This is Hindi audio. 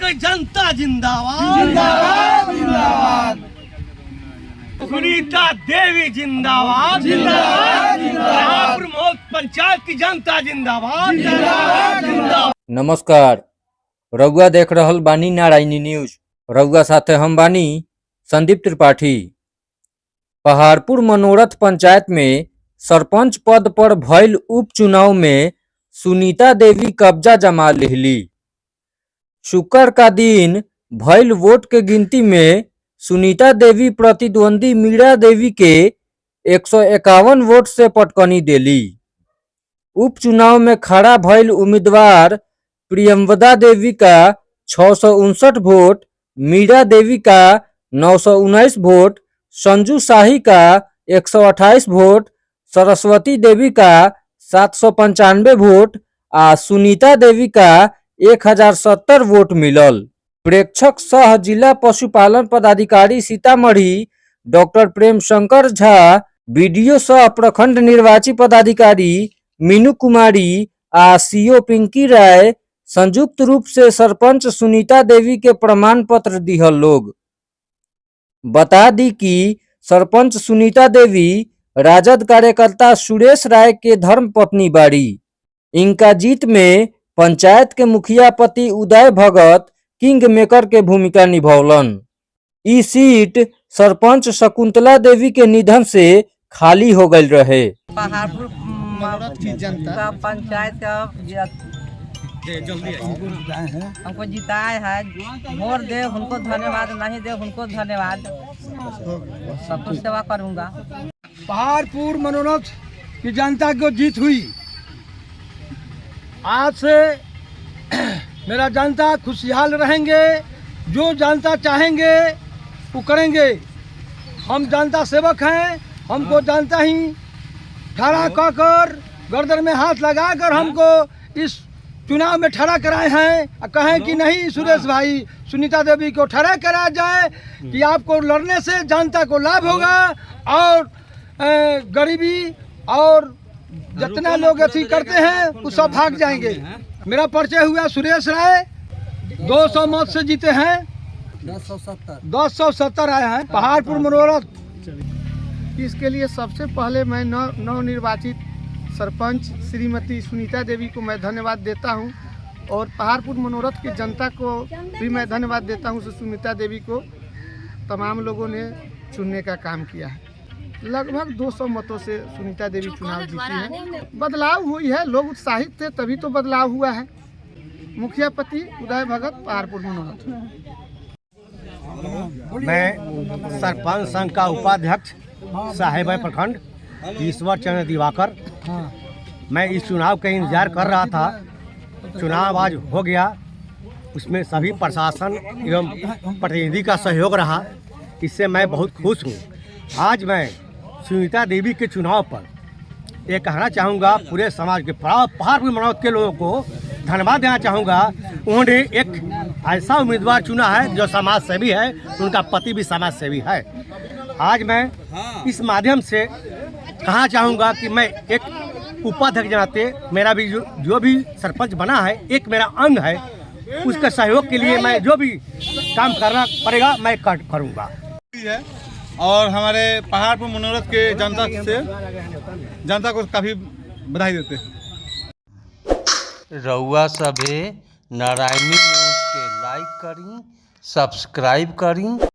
की जनता जिंदाबाद जिंदाबाद जिंदाबाद। सुनीता देवी जिंदाबाद जिंदाबाद जिंदाबाद। प्रमोद पंचायत की जनता जिंदाबाद जिंदाबाद जिंदाबाद। नमस्कार, रउआ देख रहल बानी नारायणी न्यूज। रउआ साथे हम बानी संदीप त्रिपाठी। पहाड़पुर मनोरथ पंचायत में सरपंच पद पर भइल उपचुनाव में सुनीता देवी कब्जा जमा लेहली। शुक्र का दिन भइल वोट के गिनती में सुनीता देवी प्रतिद्वंदी मीरा देवी के 151 वोट से पटकनी देली। उपचुनाव में खड़ा भइल उम्मीदवार प्रियंवदा देवी का 659 वोट, मीरा देवी का 919 वोट, संजू शाही का 128 वोट, सरस्वती देवी का 795 वोट आ सुनीता देवी का 1070 वोट मिलल। प्रेक्षक सह जिला पशुपालन पदाधिकारी सीतामढ़ी डॉक्टर प्रेम शंकर झा, बीडीओ सह प्रखंड निर्वाची पदाधिकारी मीनू कुमारी आ सीओ पिंकी राय संयुक्त रूप से सरपंच सुनीता देवी के प्रमाण पत्र दिहल लोग। बता दी कि सरपंच सुनीता देवी राजद कार्यकर्ता सुरेश राय के धर्म पत्नी बाड़ी। इनका जीत में पंचायत के मुखिया पति उदय भगत किंग मेकर के भूमिका निभौलन। ई सीट सरपंच शकुंतला देवी के निधन से खाली हो गई रहे। पहाड़पुर का पंचायत का हमको जिताए है, वोट दे उनको धन्यवाद, नहीं दे उनको धन्यवाद, सब कुछ सेवा करूँगा। पहाड़पुर मनोरथ की जनता को जीत हुई। आज से मेरा जनता खुशहाल रहेंगे, जो जनता चाहेंगे वो करेंगे। हम जनता सेवक हैं, हमको जनता ही ठहरा कर गर्दन में हाथ लगाकर हमको इस चुनाव में ठहरा कराए हैं। कहें कि नहीं सुरेश भाई, सुनीता देवी को ठहरा कराया जाए कि आपको लड़ने से जनता को लाभ होगा और गरीबी और जितना लोग ऐसी करते हैं वो सब भाग जाएंगे। मेरा परिचय हुआ सुरेश राय, 200 मत से जीते हैं, 1070 आए हैं पहाड़पुर मनोरथ। इसके लिए सबसे पहले मैं नवनिर्वाचित सरपंच श्रीमती सुनीता देवी को मैं धन्यवाद देता हूं और पहाड़पुर मनोरथ की जनता को भी मैं धन्यवाद देता हूं। सुनीता देवी को तमाम लोगों ने चुनने का काम किया है। लगभग 200 मतों से सुनीता देवी चुनाव जीती है। बदलाव हुई है, लोग उत्साहित थे तभी तो बदलाव हुआ है। मुखिया पति उदय भगत, पहाड़पुर मनोरथ। मैं सरपंच संघ का उपाध्यक्ष साहेब प्रखंड ईश्वर चंद्र दिवाकर। मैं इस चुनाव का इंतजार कर रहा था। चुनाव आज हो गया, उसमें सभी प्रशासन एवं प्रतिनिधि का सहयोग रहा, इससे मैं बहुत खुश हूँ। आज मैं सुनीता देवी के चुनाव पर ये कहना चाहूँगा, पूरे समाज के पहाड़पुर मनोरथ के लोगों को धन्यवाद देना चाहूँगा। उन्होंने एक ऐसा उम्मीदवार चुना है जो समाज सेवी है, उनका पति भी समाज सेवी है। आज मैं इस माध्यम से कहना चाहूँगा कि मैं एक उपाध्यक्ष नाते मेरा भी जो भी सरपंच बना है एक मेरा अंग है, उसके सहयोग के लिए मैं जो भी काम करना पड़ेगा मैं करूँगा। और हमारे पहाड़पुर मनोरथ के जनता को काफ़ी बधाई देते हैं। रउआ सभे नारायणी न्यूज के लाइक करी, सब्सक्राइब करी।